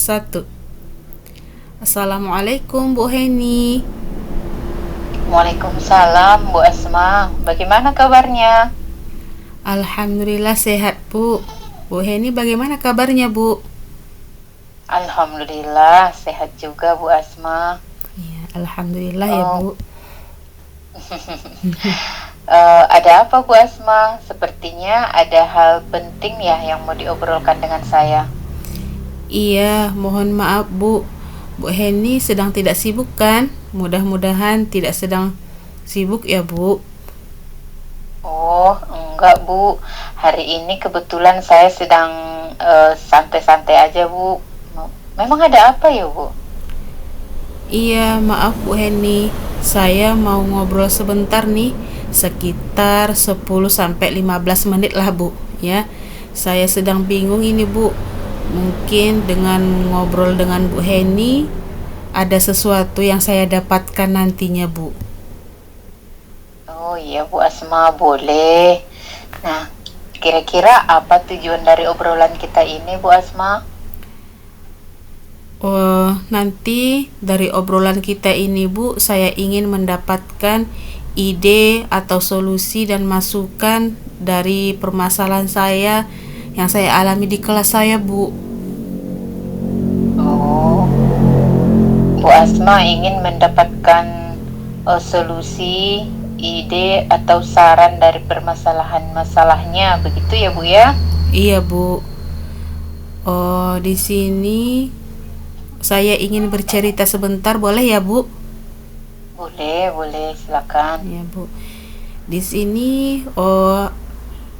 Satu. Assalamualaikum Bu Heni. Waalaikumsalam Bu Asma. Bagaimana kabarnya? Alhamdulillah sehat Bu. Bu Heni bagaimana kabarnya Bu? Alhamdulillah sehat juga Bu Asma. Ya, Alhamdulillah ya Oh, Bu. ada apa Bu Asma? Sepertinya ada hal penting ya yang mau diobrolkan dengan saya. Iya, mohon maaf Bu. Bu Heni sedang tidak sibuk kan? Mudah-mudahan tidak sedang sibuk ya Bu. Oh, enggak Bu. Hari ini kebetulan saya sedang santai-santai aja Bu. Memang ada apa ya Bu? Iya, maaf Bu Heni. Saya mau ngobrol sebentar nih, sekitar 10 sampai 15 menit lah Bu, ya. Saya sedang bingung ini Bu. Mungkin dengan ngobrol dengan Bu Heni ada sesuatu yang saya dapatkan nantinya Bu. Oh iya Bu Asma, boleh. Nah, kira-kira apa tujuan dari obrolan kita ini Bu Asma? Oh, nanti dari obrolan kita ini Bu, saya ingin mendapatkan ide atau solusi dan masukan dari permasalahan saya yang saya alami di kelas saya Bu. Oh, Bu Asma ingin mendapatkan solusi, ide atau saran dari permasalahan masalahnya, begitu ya Bu ya? Iya Bu. Oh, di sini saya ingin bercerita sebentar, boleh ya Bu? Boleh, boleh, silakan. Ya Bu. Di sini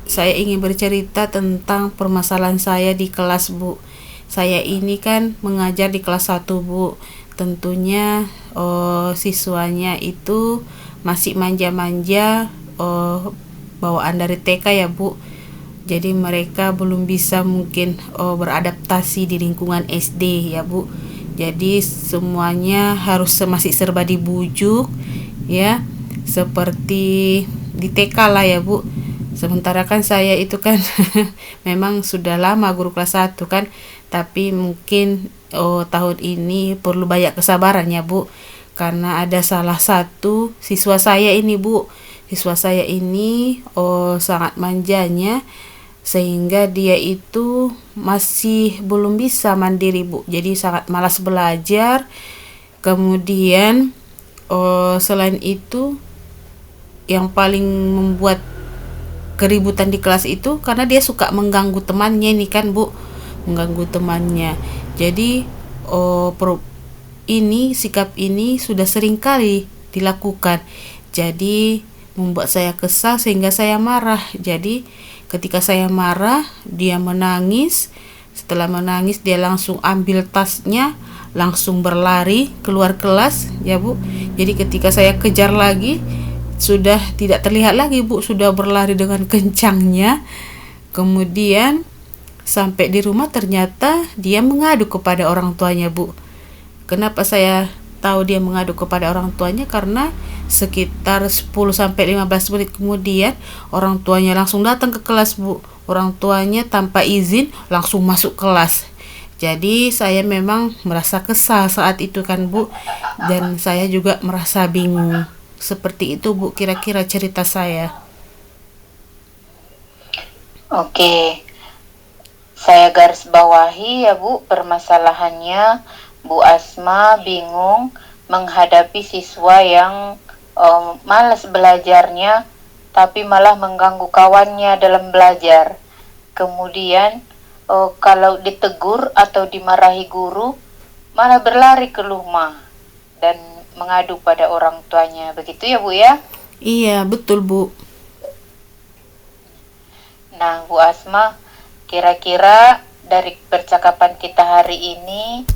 saya ingin bercerita tentang permasalahan saya di kelas Bu. Saya ini kan mengajar di kelas 1 Bu. Tentunya siswanya itu masih manja-manja, bawaan dari TK ya Bu. Jadi mereka belum bisa mungkin beradaptasi di lingkungan SD ya Bu. Jadi semuanya harus masih serba dibujuk ya, seperti di TK lah ya Bu. Sementara kan saya itu kan memang sudah lama guru kelas 1 kan, tapi mungkin tahun ini perlu banyak kesabaran ya Bu. Karena ada salah satu siswa saya ini Bu. Siswa saya ini sangat manjanya sehingga dia itu masih belum bisa mandiri Bu. Jadi sangat malas belajar. Kemudian selain itu yang paling membuat keributan di kelas itu karena dia suka mengganggu temannya nih kan Bu, mengganggu temannya. Jadi ini sikap ini sudah sering kali dilakukan. Jadi membuat saya kesal sehingga saya marah. Jadi ketika saya marah, dia menangis. Setelah menangis dia langsung ambil tasnya, langsung berlari keluar kelas ya Bu. Jadi ketika saya kejar lagi, sudah tidak terlihat lagi Bu, sudah berlari dengan kencangnya. Kemudian sampai di rumah ternyata dia mengadu kepada orang tuanya Bu. Kenapa saya tahu dia mengadu kepada orang tuanya? Karena sekitar 10 sampai 15 menit kemudian orang tuanya langsung datang ke kelas Bu. Orang tuanya tanpa izin langsung masuk kelas. Jadi saya memang merasa kesal saat itu kan Bu, dan saya juga merasa bingung. Seperti itu Bu kira-kira cerita saya. Oke, saya garis bawahi ya Bu, permasalahannya Bu Asma bingung menghadapi siswa yang malas belajarnya tapi malah mengganggu kawannya dalam belajar. Kemudian kalau ditegur atau dimarahi guru malah berlari ke rumah dan mengadu pada orang tuanya. Begitu ya Bu ya? Iya betul Bu. Nah Bu Asma, kira-kira dari percakapan kita hari ini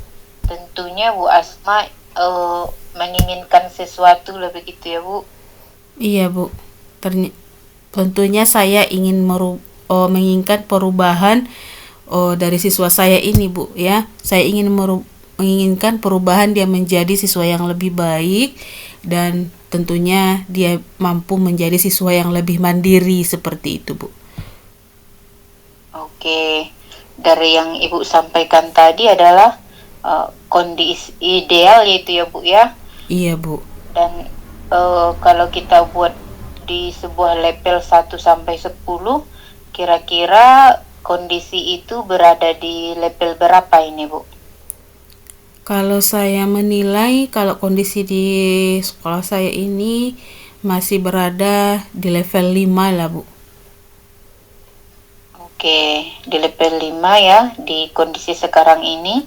tentunya Bu Asma menginginkan sesuatu lebih gitu ya Bu. Iya Bu. Tentunya saya ingin menginginkan perubahan dari siswa saya ini Bu ya. Saya ingin menginginkan perubahan dia menjadi siswa yang lebih baik, dan tentunya dia mampu menjadi siswa yang lebih mandiri seperti itu Bu. Oke, dari yang Ibu sampaikan tadi adalah kondisi ideal yaitu ya Bu ya. Iya, Bu. Dan kalau kita buat di sebuah level 1 sampai 10, kira-kira kondisi itu berada di level berapa ini, Bu? Kalau saya menilai kalau kondisi di sekolah saya ini masih berada di level 5 lah, Bu. Oke, di level 5 ya, di kondisi sekarang ini.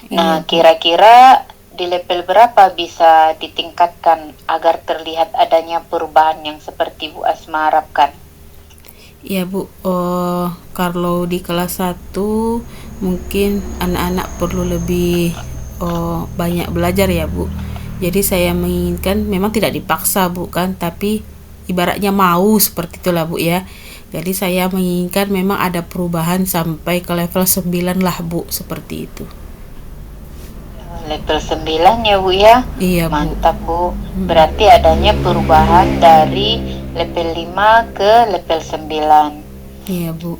Iya, Nah, Bu. kira-kira di level berapa bisa ditingkatkan agar terlihat adanya perubahan yang seperti Bu Asma harapkan? Iya, Bu. Kalau di kelas 1 mungkin anak-anak perlu lebih banyak belajar ya, Bu. Jadi saya menginginkan memang tidak dipaksa, Bu kan, tapi ibaratnya mau seperti itulah, Bu ya. Jadi saya menginginkan memang ada perubahan sampai ke level 9 lah, Bu, seperti itu. Level 9 ya Bu ya. Iya, Bu. Mantap Bu. Berarti adanya perubahan dari level 5 ke level 9. Iya, Bu.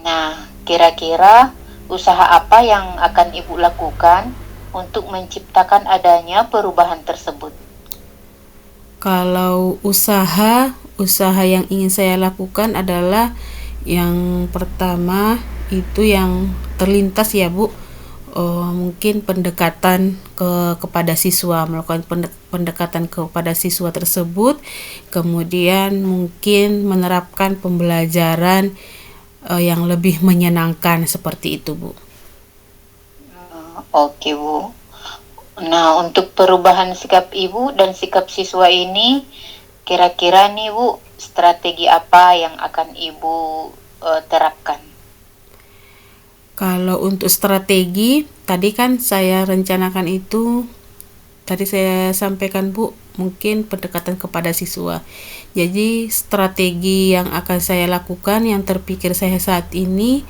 Nah, kira-kira usaha apa yang akan Ibu lakukan untuk menciptakan adanya perubahan tersebut? Kalau usaha yang ingin saya lakukan adalah yang pertama itu yang terlintas ya, Bu. Mungkin pendekatan kepada siswa, melakukan pendekatan kepada siswa tersebut, kemudian mungkin menerapkan pembelajaran yang lebih menyenangkan seperti itu, Bu. Oke Bu. Nah, untuk perubahan sikap Ibu dan sikap siswa ini, kira-kira nih Bu, strategi apa yang akan Ibu terapkan? Kalau untuk strategi, tadi kan saya rencanakan itu, tadi saya sampaikan Bu, mungkin pendekatan kepada siswa. Jadi strategi yang akan saya lakukan yang terpikir saya saat ini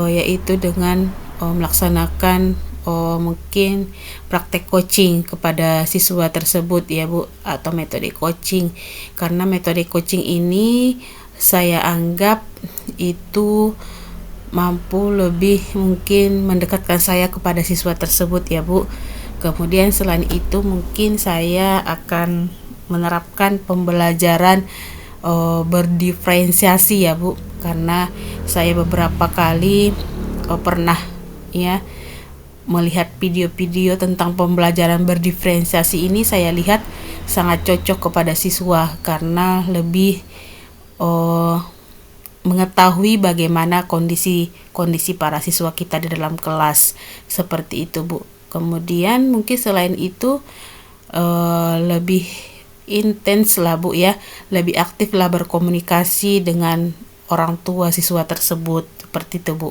yaitu dengan melaksanakan mungkin praktek coaching kepada siswa tersebut ya, Bu, atau metode coaching. Karena metode coaching ini saya anggap itu mampu lebih mungkin mendekatkan saya kepada siswa tersebut ya, Bu. Kemudian selain itu mungkin saya akan menerapkan pembelajaran berdiferensiasi ya, Bu, karena saya beberapa kali pernah ya melihat video-video tentang pembelajaran berdiferensiasi ini. Saya lihat sangat cocok kepada siswa karena lebih mengetahui bagaimana kondisi para siswa kita di dalam kelas seperti itu, Bu. Kemudian mungkin selain itu lebih intens lah, Bu ya, lebih aktif lah berkomunikasi dengan orang tua siswa tersebut seperti itu, Bu.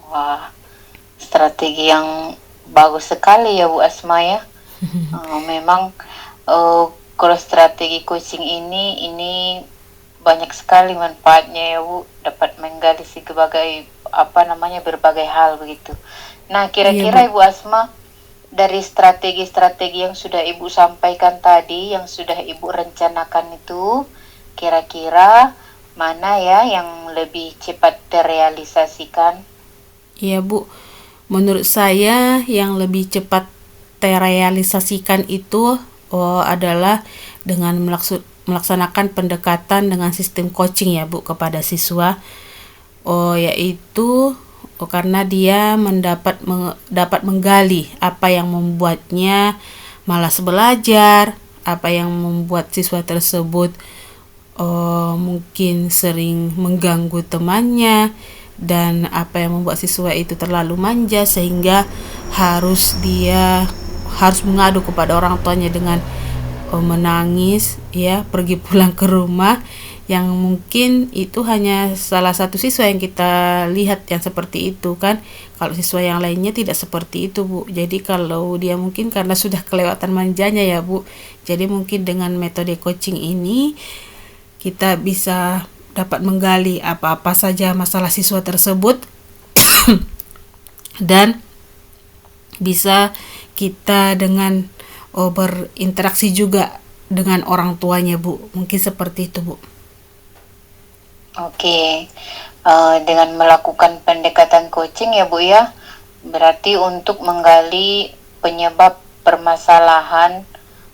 Wah, strategi yang bagus sekali ya Bu Asma ya. Memang kalau strategi coaching ini banyak sekali manfaatnya ya Bu, dapat menggali berbagai hal begitu. Nah, Iya, kira-kira Bu. Ibu Asma, dari strategi-strategi yang sudah Ibu sampaikan tadi, yang sudah Ibu rencanakan itu, kira-kira mana ya yang lebih cepat terrealisasikan? Iya, Bu. Menurut saya yang lebih cepat terrealisasikan itu adalah dengan melaksanakan pendekatan dengan sistem coaching ya, Bu, kepada siswa. Yaitu karena dia dapat menggali apa yang membuatnya malas belajar, apa yang membuat siswa tersebut mungkin sering mengganggu temannya, dan apa yang membuat siswa itu terlalu manja sehingga dia harus mengadu kepada orang tuanya dengan menangis ya, pergi pulang ke rumah. Yang mungkin itu hanya salah satu siswa yang kita lihat yang seperti itu kan. Kalau siswa yang lainnya tidak seperti itu, Bu. Jadi kalau dia mungkin karena sudah kelewatan manjanya ya, Bu. Jadi mungkin dengan metode coaching ini kita bisa dapat menggali apa-apa saja masalah siswa tersebut dan bisa kita dengan berinteraksi juga dengan orang tuanya, Bu. Mungkin seperti itu, Bu. Oke, dengan melakukan pendekatan coaching ya Bu ya, Berarti untuk menggali penyebab permasalahan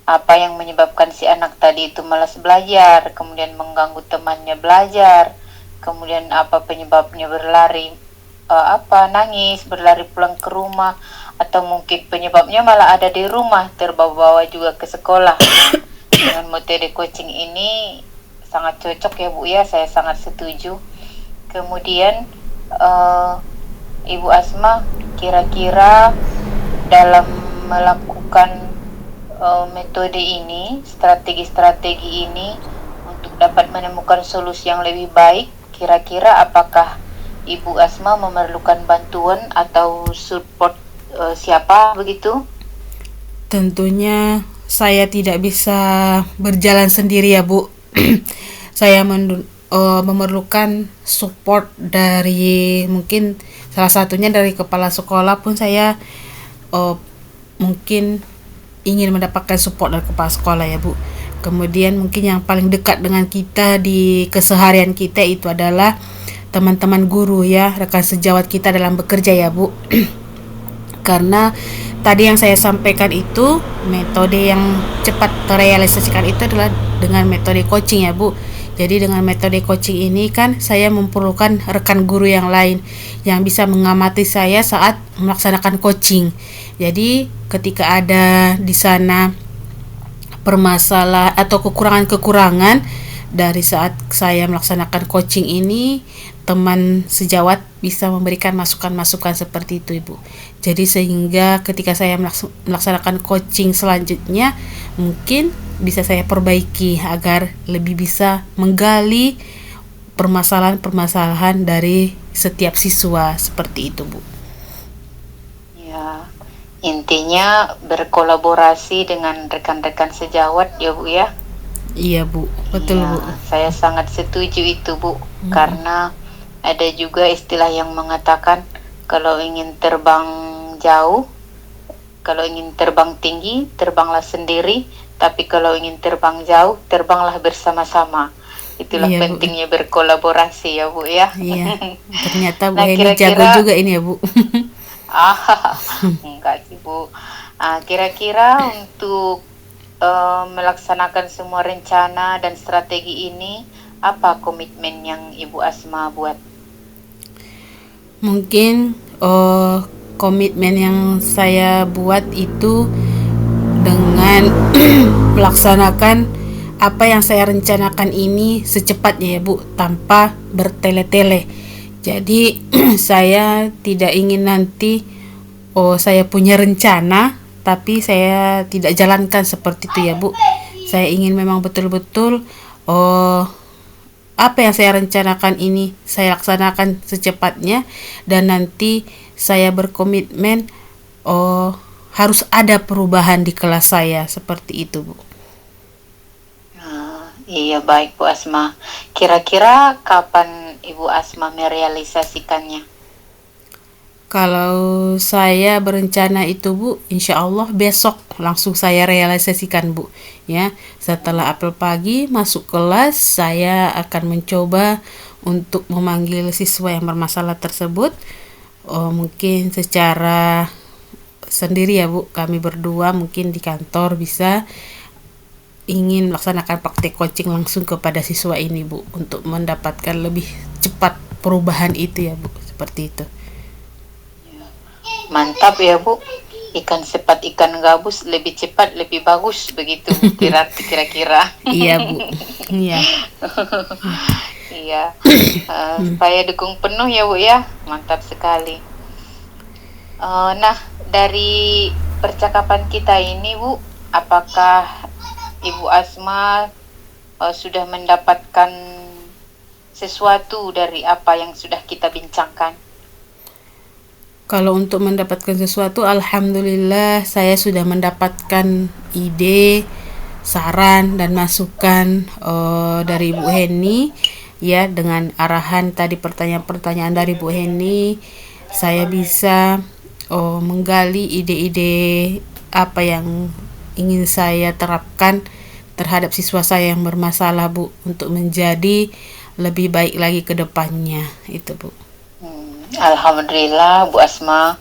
apa yang menyebabkan si anak tadi itu malas belajar, kemudian mengganggu temannya belajar, kemudian apa penyebabnya berlari nangis, berlari pulang ke rumah, atau mungkin penyebabnya malah ada di rumah, terbawa-bawa juga ke sekolah. Nah, dengan metode coaching ini sangat cocok ya Bu ya, saya sangat setuju. Kemudian Ibu Asma, kira-kira dalam melakukan metode ini, strategi-strategi ini untuk dapat menemukan solusi yang lebih baik, kira-kira apakah Ibu Asma memerlukan bantuan atau support siapa begitu? Tentunya saya tidak bisa berjalan sendiri ya Bu. Saya memerlukan support dari mungkin salah satunya dari kepala sekolah pun saya mungkin ingin mendapatkan support dari kepala sekolah ya Bu. Kemudian mungkin yang paling dekat dengan kita di keseharian kita itu adalah teman-teman guru ya, rekan sejawat kita dalam bekerja ya Bu. Karena tadi yang saya sampaikan itu metode yang cepat terrealisasikan itu adalah dengan metode coaching ya Bu. Jadi dengan metode coaching ini kan saya memerlukan rekan guru yang lain yang bisa mengamati saya saat melaksanakan coaching. Jadi ketika ada di sana permasalahan atau kekurangan-kekurangan dari saat saya melaksanakan coaching ini, teman sejawat bisa memberikan masukan-masukan seperti itu Ibu. Jadi sehingga ketika saya melaksanakan coaching selanjutnya mungkin bisa saya perbaiki agar lebih bisa menggali permasalahan-permasalahan dari setiap siswa seperti itu Bu. Ya, intinya berkolaborasi dengan rekan-rekan sejawat ya Bu ya. Iya Bu, betul Ya, Bu. saya sangat setuju itu Bu, karena ada juga istilah yang mengatakan kalau ingin terbang jauh, kalau ingin terbang tinggi, terbanglah sendiri, tapi kalau ingin terbang jauh, terbanglah bersama-sama. Itulah Iya Bu. pentingnya berkolaborasi ya Bu ya. Iya. Ternyata Bu Nah, Heni jago juga ini ya Bu. enggak sih Bu. Kira-kira untuk melaksanakan semua rencana dan strategi ini, apa komitmen yang Ibu Asma buat? Mungkin komitmen yang saya buat itu dengan melaksanakan apa yang saya rencanakan ini secepatnya ya Bu, tanpa bertele-tele. Jadi saya tidak ingin nanti saya punya rencana tapi saya tidak jalankan seperti itu ya Bu. Saya ingin memang betul-betul apa yang saya rencanakan ini saya laksanakan secepatnya, dan nanti saya berkomitmen harus ada perubahan di kelas saya seperti itu Bu. Iya baik Bu Asma. Kira-kira kapan Ibu Asma merealisasikannya? Kalau saya berencana itu Bu, insya Allah besok langsung saya realisasikan Bu. Ya, setelah apel pagi masuk kelas, saya akan mencoba untuk memanggil siswa yang bermasalah tersebut. Mungkin secara sendiri ya Bu, kami berdua mungkin di kantor bisa ingin melaksanakan praktek coaching langsung kepada siswa ini Bu, untuk mendapatkan lebih cepat perubahan itu ya Bu, seperti itu. Mantap ya Bu. Ikan cepat ikan gabus, lebih cepat lebih bagus begitu kira-kira. Iya Bu. Iya. Iya. Saya dukung penuh ya Bu ya. Mantap sekali. Nah, dari percakapan kita ini Bu, apakah Ibu Asma sudah mendapatkan sesuatu dari apa yang sudah kita bincangkan? Kalau untuk mendapatkan sesuatu, alhamdulillah saya sudah mendapatkan ide, saran dan masukan dari Bu Heni ya, dengan arahan tadi pertanyaan-pertanyaan dari Bu Heni, saya bisa menggali ide-ide apa yang ingin saya terapkan terhadap siswa saya yang bermasalah Bu, untuk menjadi lebih baik lagi ke depannya itu Bu. Alhamdulillah Bu Asma,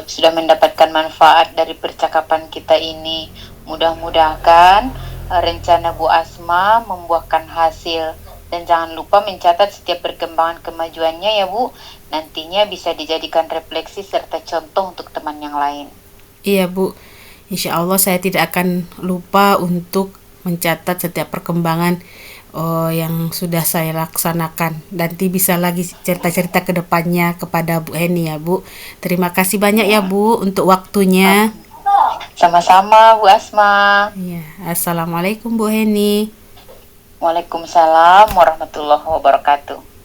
sudah mendapatkan manfaat dari percakapan kita ini. Mudah-mudahan rencana Bu Asma membuahkan hasil. Dan jangan lupa mencatat setiap perkembangan kemajuannya ya Bu. Nantinya bisa dijadikan refleksi serta contoh untuk teman yang lain. Iya Bu, insya Allah saya tidak akan lupa untuk mencatat setiap perkembangan yang sudah saya laksanakan. Nanti bisa lagi cerita-cerita ke depannya kepada Bu Heni ya Bu. Terima kasih banyak ya Bu untuk waktunya. Sama-sama Bu Asma. Iya, Assalamualaikum Bu Heni. Waalaikumsalam warahmatullahi wabarakatuh.